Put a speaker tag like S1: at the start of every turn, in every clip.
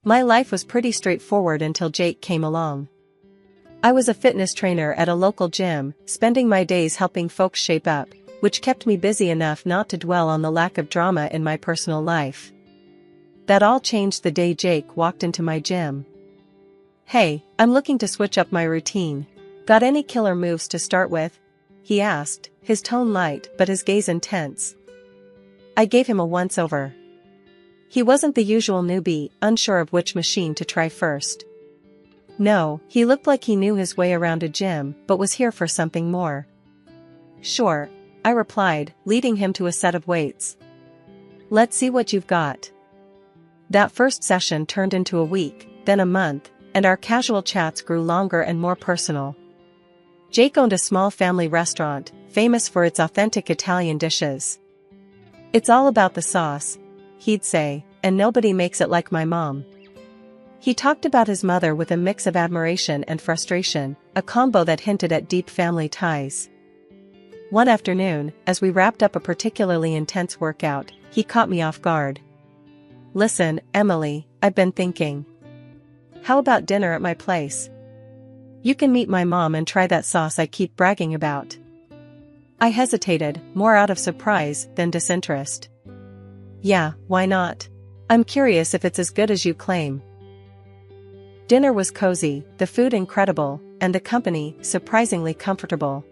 S1: My life was pretty straightforward until Jake came along. I was a fitness trainer at a local gym, spending my days helping folks shape up, which kept me busy enough not to dwell on the lack of drama in my personal life. That all changed the day Jake walked into my gym. "Hey, I'm looking to switch up my routine. Got any killer moves to start with?" he asked, his tone light but his gaze intense. I gave him a once-over. He wasn't the usual newbie, unsure of which machine to try first. No, he looked like he knew his way around a gym but was here for something more. "Sure," I replied, leading him to a set of weights. "Let's see what you've got." That first session turned into a week, then a month, and our casual chats grew longer and more personal. Jake owned a small family restaurant, famous for its authentic Italian dishes. "It's all about the sauce," he'd say, "and nobody makes it like my mom." He talked about his mother with a mix of admiration and frustration, a combo that hinted at deep family ties. One afternoon, as we wrapped up a particularly intense workout, he caught me off guard. "Listen, Emily, I've been thinking. How about dinner at my place? You can meet my mom and try that sauce I keep bragging about." I hesitated, more out of surprise than disinterest. "Yeah, why not? I'm curious if it's as good as you claim." Dinner was cozy, the food incredible, and the company surprisingly comfortable.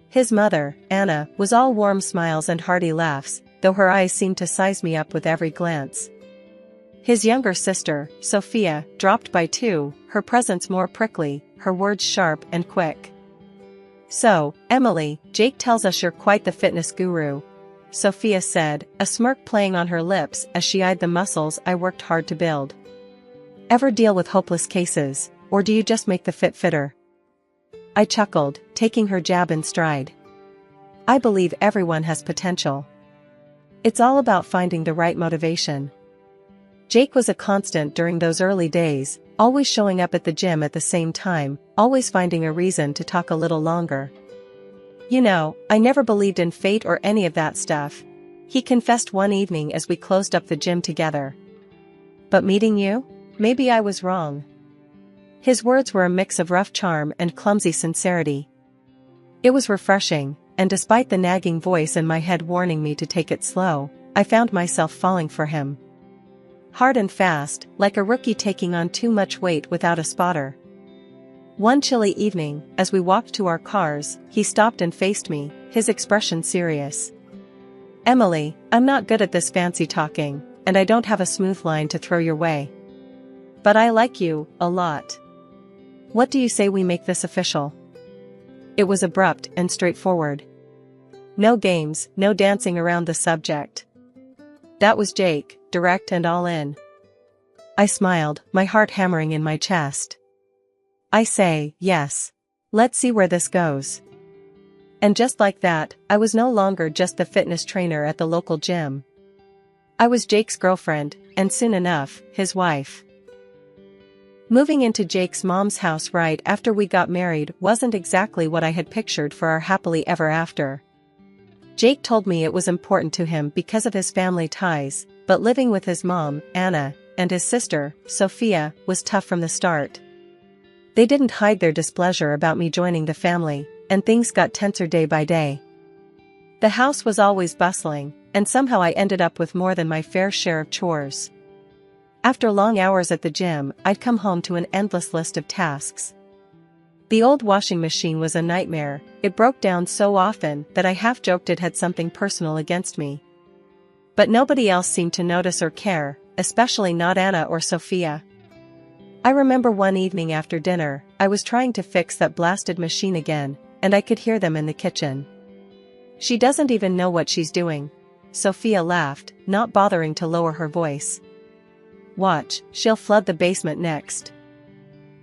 S1: His mother, Anna, was all warm smiles and hearty laughs, though her eyes seemed to size me up with every glance. His younger sister, Sophia, dropped by too, her presence more prickly, her words sharp and quick. "So, Emily, Jake tells us you're quite the fitness guru," Sophia said, a smirk playing on her lips as she eyed the muscles I worked hard to build. "Ever deal with hopeless cases, or do you just make the fit fitter?" I chuckled, taking her jab in stride. "I believe everyone has potential. It's all about finding the right motivation." Jake was a constant during those early days, always showing up at the gym at the same time, always finding a reason to talk a little longer. "You know, I never believed in fate or any of that stuff," he confessed one evening as we closed up the gym together. "But meeting you? Maybe I was wrong." His words were a mix of rough charm and clumsy sincerity. It was refreshing, and despite the nagging voice in my head warning me to take it slow, I found myself falling for him. Hard and fast, like a rookie taking on too much weight without a spotter. One chilly evening, as we walked to our cars, he stopped and faced me, his expression serious. "Emily, I'm not good at this fancy talking, and I don't have a smooth line to throw your way. But I like you, a lot. What do you say we make this official?" It was abrupt and straightforward. No games, no dancing around the subject. That was Jake, direct and all in. I smiled, my heart hammering in my chest. "I say, yes. Let's see where this goes." And just like that, I was no longer just the fitness trainer at the local gym. I was Jake's girlfriend, and soon enough, his wife. Moving into Jake's mom's house right after we got married wasn't exactly what I had pictured for our happily ever after. Jake told me it was important to him because of his family ties, but living with his mom, Anna, and his sister, Sophia, was tough from the start. They didn't hide their displeasure about me joining the family, and things got tenser day by day. The house was always bustling, and somehow I ended up with more than my fair share of chores. After long hours at the gym, I'd come home to an endless list of tasks. The old washing machine was a nightmare. It broke down so often that I half joked it had something personal against me. But nobody else seemed to notice or care, especially not Anna or Sophia. I remember one evening after dinner, I was trying to fix that blasted machine again, and I could hear them in the kitchen. "She doesn't even know what she's doing," Sophia laughed, not bothering to lower her voice. "Watch, she'll flood the basement next."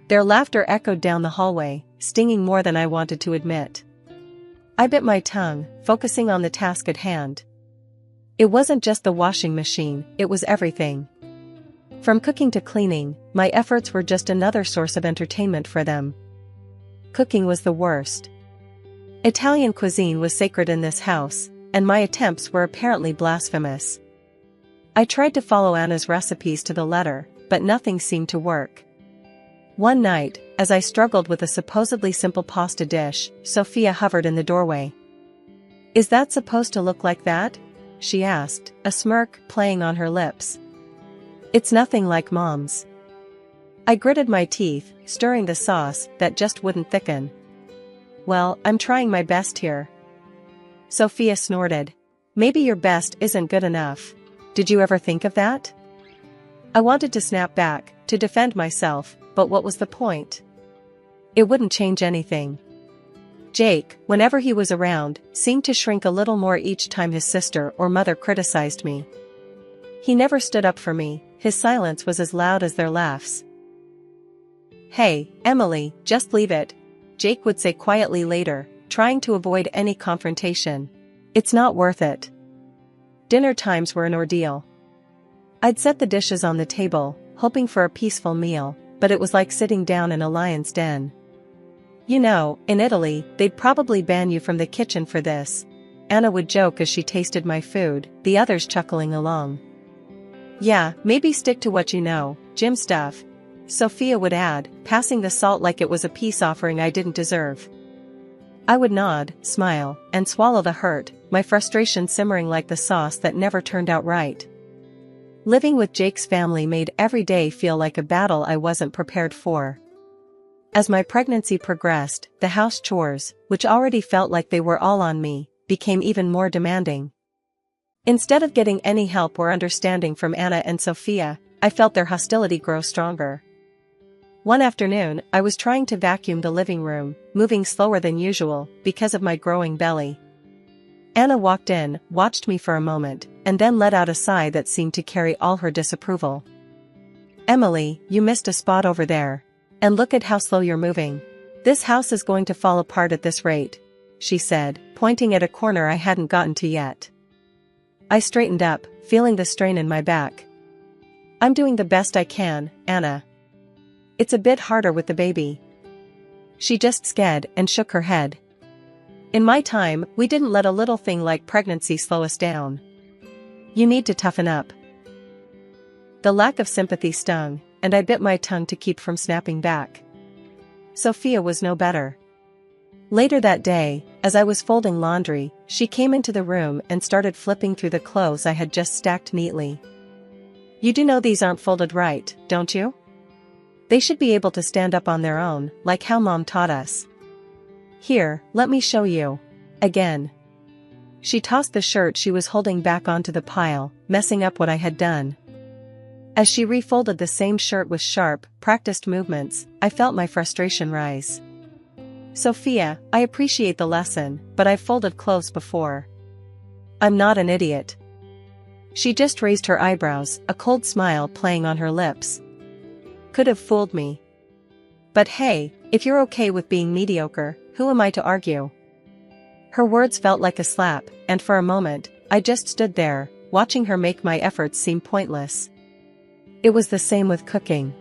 S1: Their laughter echoed down the hallway, stinging more than I wanted to admit. I bit my tongue, focusing on the task at hand. It wasn't just the washing machine, it was everything. From cooking to cleaning, my efforts were just another source of entertainment for them. Cooking was the worst. Italian cuisine was sacred in this house, and my attempts were apparently blasphemous. I tried to follow Anna's recipes to the letter, but nothing seemed to work. One night, as I struggled with a supposedly simple pasta dish, Sophia hovered in the doorway. "Is that supposed to look like that?" she asked, a smirk playing on her lips. "It's nothing like Mom's." I gritted my teeth, stirring the sauce that just wouldn't thicken. "Well, I'm trying my best here." Sophia snorted. "Maybe your best isn't good enough. Did you ever think of that?" I wanted to snap back, to defend myself, but what was the point? It wouldn't change anything. Jake, whenever he was around, seemed to shrink a little more each time his sister or mother criticized me. He never stood up for me, his silence was as loud as their laughs. "Hey, Emily, just leave it," Jake would say quietly later, trying to avoid any confrontation. "It's not worth it." Dinner times were an ordeal. I'd set the dishes on the table, hoping for a peaceful meal, but it was like sitting down in a lion's den. "You know, in Italy, they'd probably ban you from the kitchen for this," Anna would joke as she tasted my food, the others chuckling along. "Yeah, maybe stick to what you know, gym stuff," Sophia would add, passing the salt like it was a peace offering I didn't deserve. I would nod, smile, and swallow the hurt, my frustration simmering like the sauce that never turned out right. Living with Jake's family made every day feel like a battle I wasn't prepared for. As my pregnancy progressed, the house chores, which already felt like they were all on me, became even more demanding. Instead of getting any help or understanding from Anna and Sophia, I felt their hostility grow stronger. One afternoon, I was trying to vacuum the living room, moving slower than usual, because of my growing belly. Anna walked in, watched me for a moment, and then let out a sigh that seemed to carry all her disapproval. "Emily, you missed a spot over there. And look at how slow you're moving. This house is going to fall apart at this rate," she said, pointing at a corner I hadn't gotten to yet. I straightened up, feeling the strain in my back. "I'm doing the best I can, Anna. It's a bit harder with the baby." She just scared and shook her head. "In my time, we didn't let a little thing like pregnancy slow us down. You need to toughen up." The lack of sympathy stung, and I bit my tongue to keep from snapping back. Sophia was no better. Later that day, as I was folding laundry, she came into the room and started flipping through the clothes I had just stacked neatly. "You do know these aren't folded right, don't you? They should be able to stand up on their own, like how Mom taught us. Here, let me show you." Again. She tossed the shirt she was holding back onto the pile, messing up what I had done. As she refolded the same shirt with sharp, practiced movements, I felt my frustration rise. "Sophia, I appreciate the lesson, but I've folded clothes before. I'm not an idiot." She just raised her eyebrows, a cold smile playing on her lips. Could have fooled me. But hey, if you're okay with being mediocre, who am I to argue? Her words felt like a slap, and for a moment, I just stood there, watching her make my efforts seem pointless. It was the same with cooking.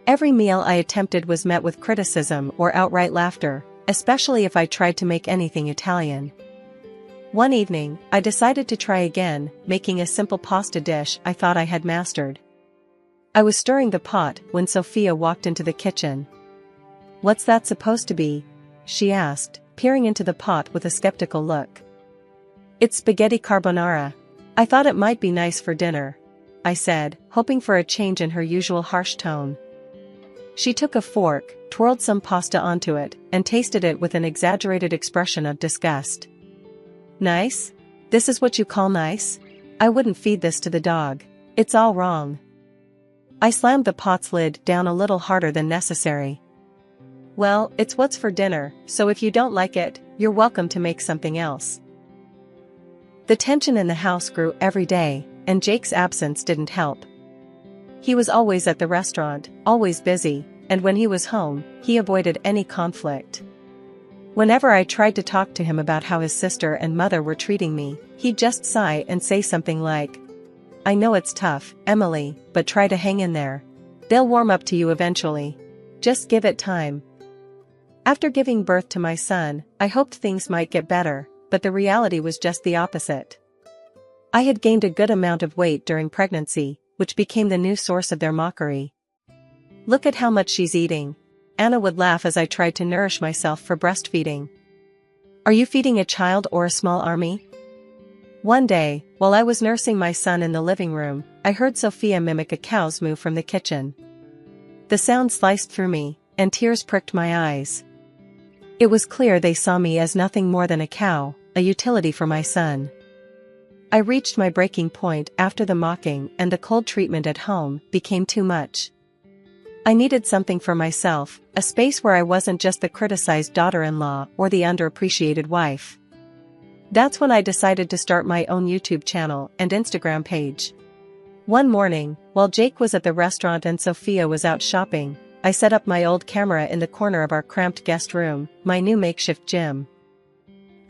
S1: Every meal I attempted was met with criticism or outright laughter, especially if I tried to make anything Italian. One evening, I decided to try again, making a simple pasta dish I thought I had mastered. I was stirring the pot when Sophia walked into the kitchen. "What's that supposed to be?" she asked, peering into the pot with a skeptical look. "It's spaghetti carbonara. I thought it might be nice for dinner," I said, hoping for a change in her usual harsh tone. She took a fork, twirled some pasta onto it, and tasted it with an exaggerated expression of disgust. "Nice? This is what you call nice? I wouldn't feed this to the dog. It's all wrong." I slammed the pot's lid down a little harder than necessary. "Well, it's what's for dinner, so if you don't like it, you're welcome to make something else." The tension in the house grew every day, and Jake's absence didn't help. He was always at the restaurant, always busy, and when he was home, he avoided any conflict. Whenever I tried to talk to him about how his sister and mother were treating me, he'd just sigh and say something like, "I know it's tough, Emily, but try to hang in there. They'll warm up to you eventually. Just give it time." After giving birth to my son, I hoped things might get better, but the reality was just the opposite. I had gained a good amount of weight during pregnancy, which became the new source of their mockery. "Look at how much she's eating," Anna would laugh as I tried to nourish myself for breastfeeding. "Are you feeding a child or a small army?" One day, while I was nursing my son in the living room, I heard Sophia mimic a cow's moo from the kitchen. The sound sliced through me, and tears pricked my eyes. It was clear they saw me as nothing more than a cow, a utility for my son. I reached my breaking point after the mocking, and the cold treatment at home became too much. I needed something for myself, a space where I wasn't just the criticized daughter-in-law or the underappreciated wife. That's when I decided to start my own YouTube channel and Instagram page. One morning, while Jake was at the restaurant and Sophia was out shopping, I set up my old camera in the corner of our cramped guest room, my new makeshift gym.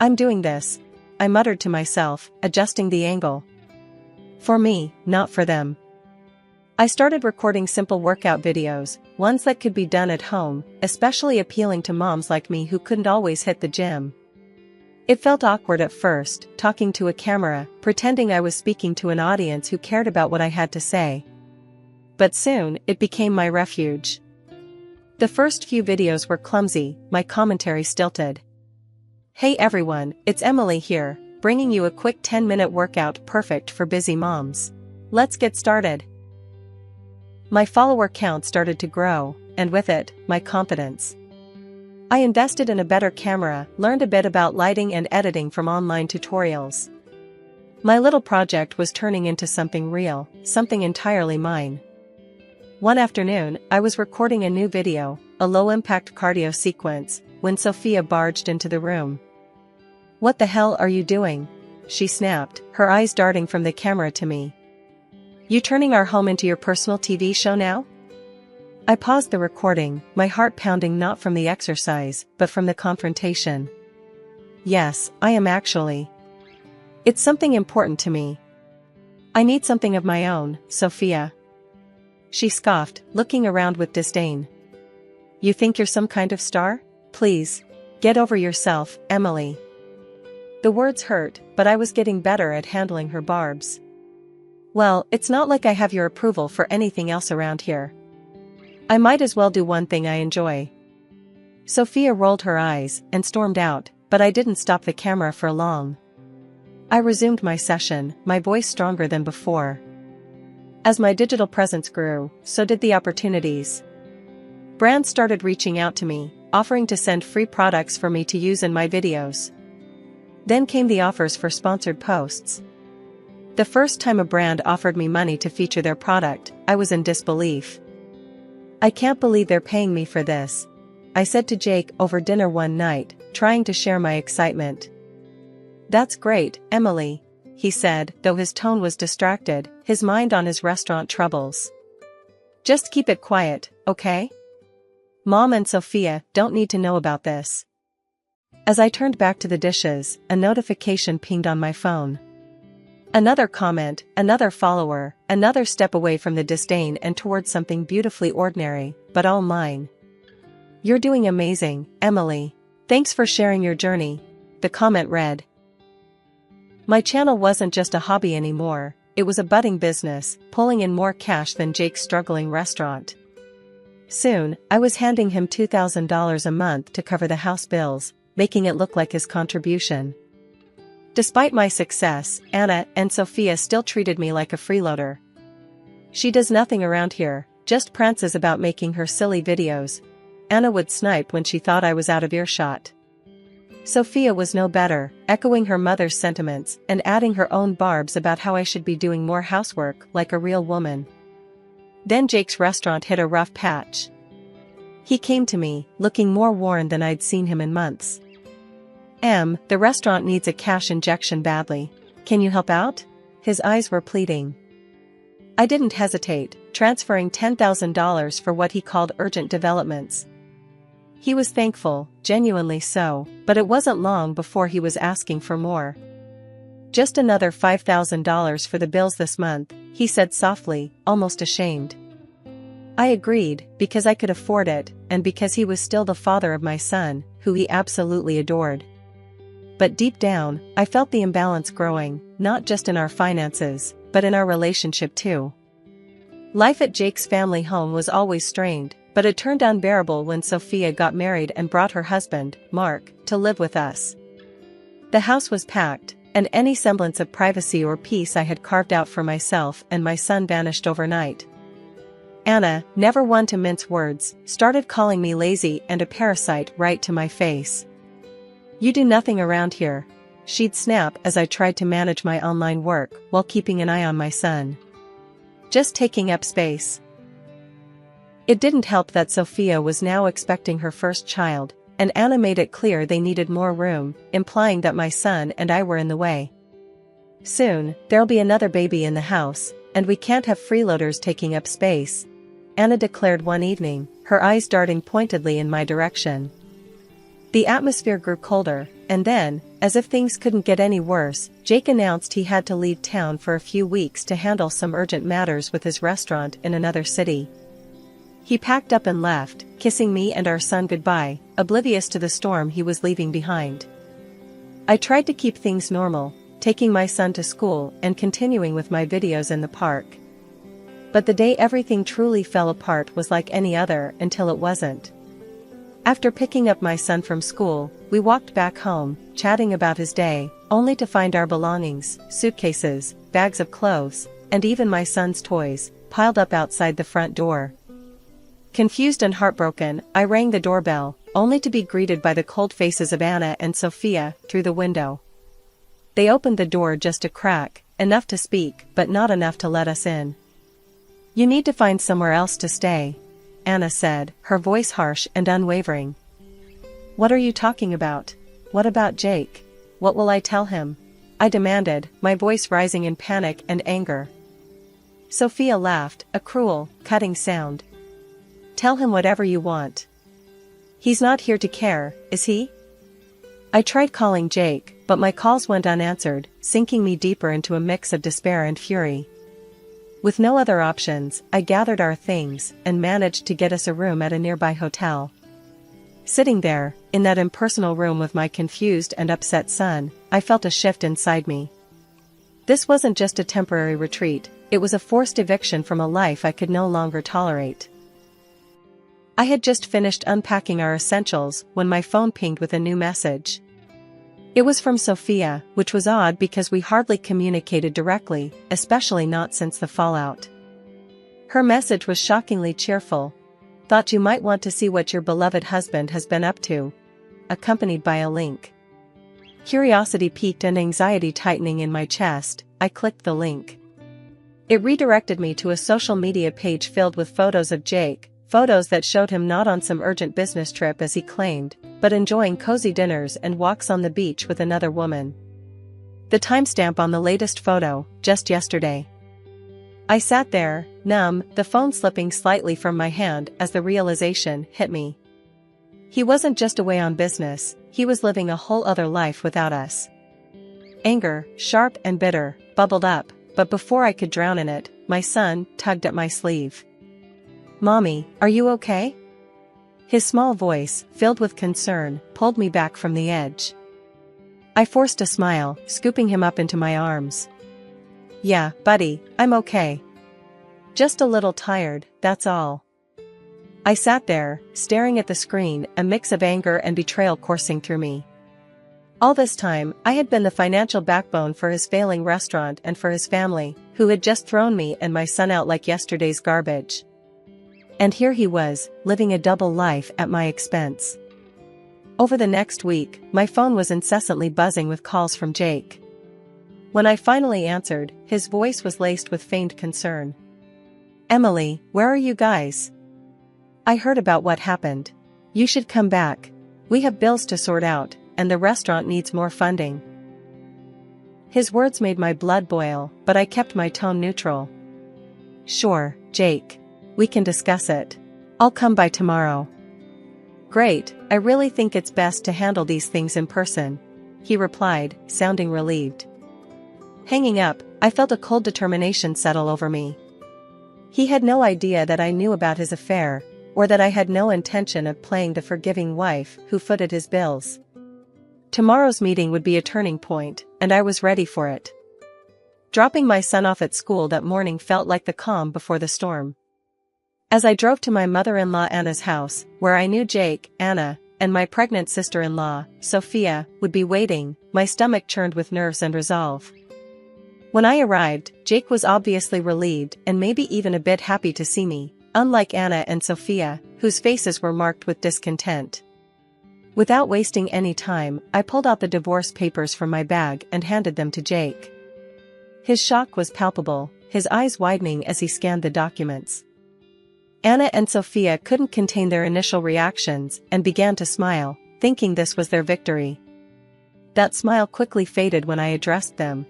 S1: "I'm doing this," I muttered to myself, adjusting the angle. "For me, not for them." I started recording simple workout videos, ones that could be done at home, especially appealing to moms like me who couldn't always hit the gym. It felt awkward at first, talking to a camera, pretending I was speaking to an audience who cared about what I had to say. But soon, it became my refuge. The first few videos were clumsy, my commentary stilted. "Hey everyone, it's Emily here, bringing you a quick 10-minute workout perfect for busy moms. Let's get started." My follower count started to grow, and with it, my confidence. I invested in a better camera, learned a bit about lighting and editing from online tutorials. My little project was turning into something real, something entirely mine. One afternoon, I was recording a new video, a low-impact cardio sequence, when Sophia barged into the room. "What the hell are you doing?" she snapped, her eyes darting from the camera to me. "You turning our home into your personal TV show now?" I paused the recording, my heart pounding not from the exercise, but from the confrontation. "Yes, I am actually. It's something important to me. I need something of my own, Sophia." She scoffed, looking around with disdain. "You think you're some kind of star? Please. Get over yourself, Emily." The words hurt, but I was getting better at handling her barbs. "Well, it's not like I have your approval for anything else around here. I might as well do one thing I enjoy." Sophia rolled her eyes and stormed out, but I didn't stop the camera for long. I resumed my session, my voice stronger than before. As my digital presence grew, so did the opportunities. Brands started reaching out to me, offering to send free products for me to use in my videos. Then came the offers for sponsored posts. The first time a brand offered me money to feature their product, I was in disbelief. "I can't believe they're paying me for this," I said to Jake over dinner one night, trying to share my excitement. "That's great, Emily," he said, though his tone was distracted, his mind on his restaurant troubles. "Just keep it quiet, okay? Mom and Sophia don't need to know about this." As I turned back to the dishes, a notification pinged on my phone. Another comment, another follower, another step away from the disdain and towards something beautifully ordinary, but all mine. "You're doing amazing, Emily. Thanks for sharing your journey," the comment read. My channel wasn't just a hobby anymore, it was a budding business, pulling in more cash than Jake's struggling restaurant. Soon, I was handing him $2,000 a month to cover the house bills, making it look like his contribution. Despite my success, Anna and Sophia still treated me like a freeloader. "She does nothing around here, just prances about making her silly videos," Anna would snipe when she thought I was out of earshot. Sophia was no better, echoing her mother's sentiments and adding her own barbs about how I should be doing more housework like a real woman. Then Jake's restaurant hit a rough patch. He came to me, looking more worn than I'd seen him in months. The restaurant needs a cash injection badly. Can you help out?" His eyes were pleading. I didn't hesitate, transferring $10,000 for what he called urgent developments. He was thankful, genuinely so, but it wasn't long before he was asking for more. "Just another $5,000 for the bills this month," he said softly, almost ashamed. I agreed, because I could afford it, and because he was still the father of my son, who he absolutely adored. But deep down, I felt the imbalance growing, not just in our finances, but in our relationship too. Life at Jake's family home was always strained, but it turned unbearable when Sophia got married and brought her husband, Mark, to live with us. The house was packed, and any semblance of privacy or peace I had carved out for myself and my son vanished overnight. Anna, never one to mince words, started calling me lazy and a parasite right to my face. "You do nothing around here," she'd snap as I tried to manage my online work while keeping an eye on my son. "Just taking up space." It didn't help that Sophia was now expecting her first child, and Anna made it clear they needed more room, implying that my son and I were in the way. "Soon, there'll be another baby in the house, and we can't have freeloaders taking up space," Anna declared one evening, her eyes darting pointedly in my direction. The atmosphere grew colder, and then, as if things couldn't get any worse, Jake announced he had to leave town for a few weeks to handle some urgent matters with his restaurant in another city. He packed up and left, kissing me and our son goodbye, oblivious to the storm he was leaving behind. I tried to keep things normal, taking my son to school and continuing with my videos in the park. But the day everything truly fell apart was like any other until it wasn't. After picking up my son from school, we walked back home, chatting about his day, only to find our belongings, suitcases, bags of clothes, and even my son's toys, piled up outside the front door. Confused and heartbroken, I rang the doorbell, only to be greeted by the cold faces of Anna and Sophia through the window. They opened the door just a crack, enough to speak but not enough to let us in. "You need to find somewhere else to stay," Anna said, her voice harsh and unwavering. "What are you talking about? What about Jake? What will I tell him?" I demanded, my voice rising in panic and anger. Sophia laughed, a cruel, cutting sound. "Tell him whatever you want. He's not here to care, is he?" I tried calling Jake, but my calls went unanswered, sinking me deeper into a mix of despair and fury. With no other options, I gathered our things and managed to get us a room at a nearby hotel. Sitting there, in that impersonal room with my confused and upset son, I felt a shift inside me. This wasn't just a temporary retreat, it was a forced eviction from a life I could no longer tolerate. I had just finished unpacking our essentials when my phone pinged with a new message. It was from Sophia, which was odd because we hardly communicated directly, especially not since the fallout. Her message was shockingly cheerful. "Thought you might want to see what your beloved husband has been up to," accompanied by a link. Curiosity piqued and anxiety tightening in my chest, I clicked the link. It redirected me to a social media page filled with photos of Jake, photos that showed him not on some urgent business trip as he claimed, but enjoying cozy dinners and walks on the beach with another woman. The timestamp on the latest photo, just yesterday. I sat there, numb, the phone slipping slightly from my hand as the realization hit me. He wasn't just away on business, he was living a whole other life without us. Anger, sharp and bitter, bubbled up, but before I could drown in it, my son tugged at my sleeve. "Mommy, are you okay?" His small voice, filled with concern, pulled me back from the edge. I forced a smile, scooping him up into my arms. "Yeah, buddy, I'm okay. Just a little tired, that's all." I sat there, staring at the screen, a mix of anger and betrayal coursing through me. All this time, I had been the financial backbone for his failing restaurant and for his family, who had just thrown me and my son out like yesterday's garbage. And here he was, living a double life at my expense. Over the next week, my phone was incessantly buzzing with calls from Jake. When I finally answered, his voice was laced with feigned concern. "Emily, where are you guys? I heard about what happened. You should come back. We have bills to sort out, and the restaurant needs more funding." His words made my blood boil, but I kept my tone neutral. "Sure, Jake. We can discuss it. I'll come by tomorrow." "Great, I really think it's best to handle these things in person," he replied, sounding relieved. Hanging up, I felt a cold determination settle over me. He had no idea that I knew about his affair, or that I had no intention of playing the forgiving wife who footed his bills. Tomorrow's meeting would be a turning point, and I was ready for it. Dropping my son off at school that morning felt like the calm before the storm. As I drove to my mother-in-law Anna's house, where I knew Jake, Anna, and my pregnant sister-in-law, Sophia, would be waiting, my stomach churned with nerves and resolve. When I arrived, Jake was obviously relieved and maybe even a bit happy to see me, unlike Anna and Sophia, whose faces were marked with discontent. Without wasting any time, I pulled out the divorce papers from my bag and handed them to Jake. His shock was palpable, his eyes widening as he scanned the documents. Anna and Sophia couldn't contain their initial reactions and began to smile, thinking this was their victory. That smile quickly faded when I addressed them.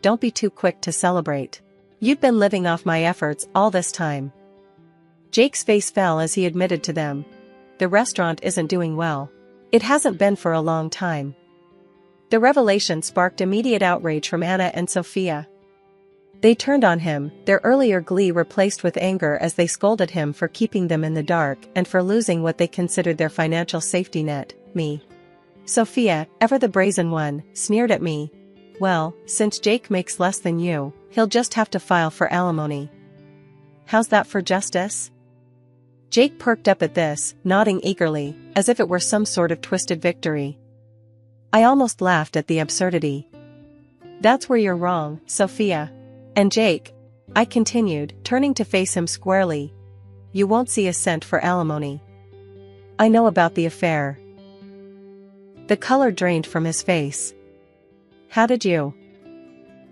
S1: Don't be too quick to celebrate. You've been living off my efforts all this time. Jake's face fell as he admitted to them. The restaurant isn't doing well. It hasn't been for a long time. The revelation sparked immediate outrage from Anna and Sophia. They turned on him, their earlier glee replaced with anger as they scolded him for keeping them in the dark and for losing what they considered their financial safety net, me. Sophia, ever the brazen one, sneered at me. Well, since Jake makes less than you, he'll just have to file for alimony. How's that for justice? Jake perked up at this, nodding eagerly, as if it were some sort of twisted victory. I almost laughed at the absurdity. That's where you're wrong, Sophia. And Jake, I continued, turning to face him squarely. You won't see a cent for alimony. I know about the affair. The color drained from his face. How did you?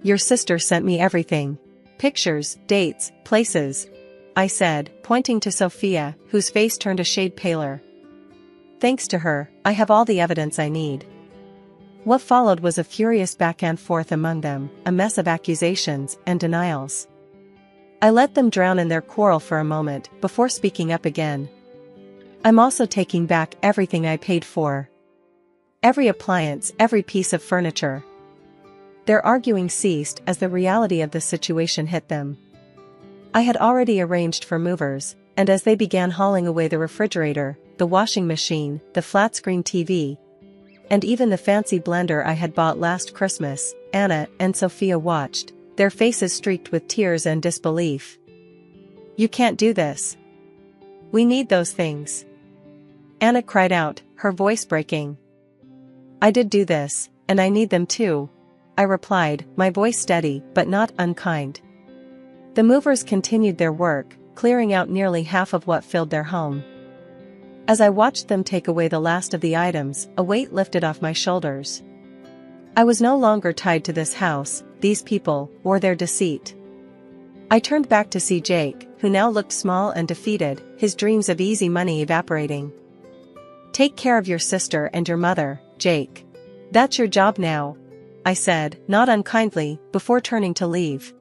S1: Your sister sent me everything. Pictures, dates, places, I said, pointing to Sophia, whose face turned a shade paler. Thanks to her, I have all the evidence I need. What followed was a furious back and forth among them, a mess of accusations and denials. I let them drown in their quarrel for a moment before speaking up again. I'm also taking back everything I paid for. Every appliance, every piece of furniture. Their arguing ceased as the reality of the situation hit them. I had already arranged for movers, and as they began hauling away the refrigerator, the washing machine, the flat-screen TV, and even the fancy blender I had bought last Christmas, Anna and Sophia watched, their faces streaked with tears and disbelief. You can't do this. We need those things. Anna cried out, her voice breaking. I did do this, and I need them too, I replied, my voice steady but not unkind. The movers continued their work, clearing out nearly half of what filled their home. As I watched them take away the last of the items, a weight lifted off my shoulders. I was no longer tied to this house, these people, or their deceit. I turned back to see Jake, who now looked small and defeated, his dreams of easy money evaporating. Take care of your sister and your mother, Jake. That's your job now, I said, not unkindly, before turning to leave.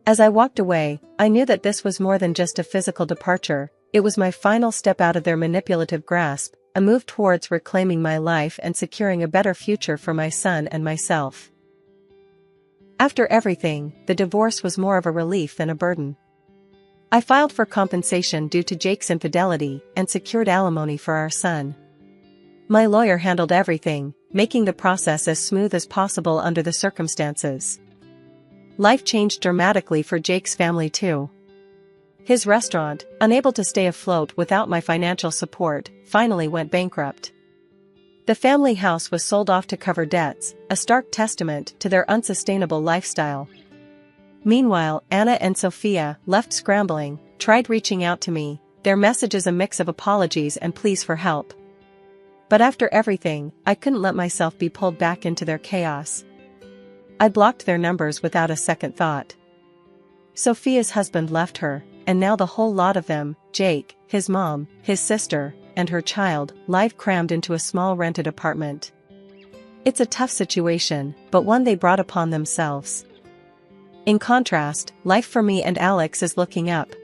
S1: As I walked away, I knew that this was more than just a physical departure. It was my final step out of their manipulative grasp, a move towards reclaiming my life and securing a better future for my son and myself. After everything, the divorce was more of a relief than a burden. I filed for compensation due to Jake's infidelity and secured alimony for our son. My lawyer handled everything, making the process as smooth as possible under the circumstances. Life changed dramatically for Jake's family too. His restaurant, unable to stay afloat without my financial support, finally went bankrupt. The family house was sold off to cover debts, a stark testament to their unsustainable lifestyle. Meanwhile, Anna and Sophia, left scrambling, tried reaching out to me, their messages a mix of apologies and pleas for help. But after everything, I couldn't let myself be pulled back into their chaos. I blocked their numbers without a second thought. Sophia's husband left her, and now the whole lot of them, Jake, his mom, his sister, and her child, live crammed into a small rented apartment. It's a tough situation, but one they brought upon themselves. In contrast, life for me and Alex is looking up.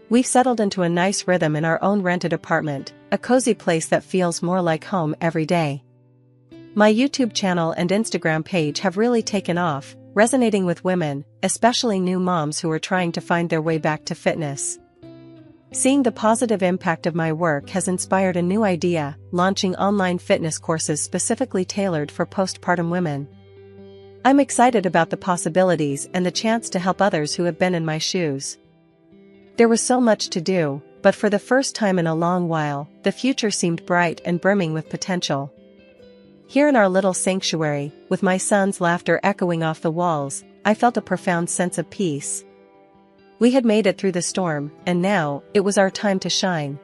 S1: We've settled into a nice rhythm in our own rented apartment, a cozy place that feels more like home every day. My YouTube channel and Instagram page have really taken off, resonating with women, especially new moms who are trying to find their way back to fitness. Seeing the positive impact of my work has inspired a new idea, launching online fitness courses specifically tailored for postpartum women. I'm excited about the possibilities and the chance to help others who have been in my shoes. There was so much to do, but for the first time in a long while, the future seemed bright and brimming with potential. Here in our little sanctuary, with my son's laughter echoing off the walls, I felt a profound sense of peace. We had made it through the storm, and now, it was our time to shine.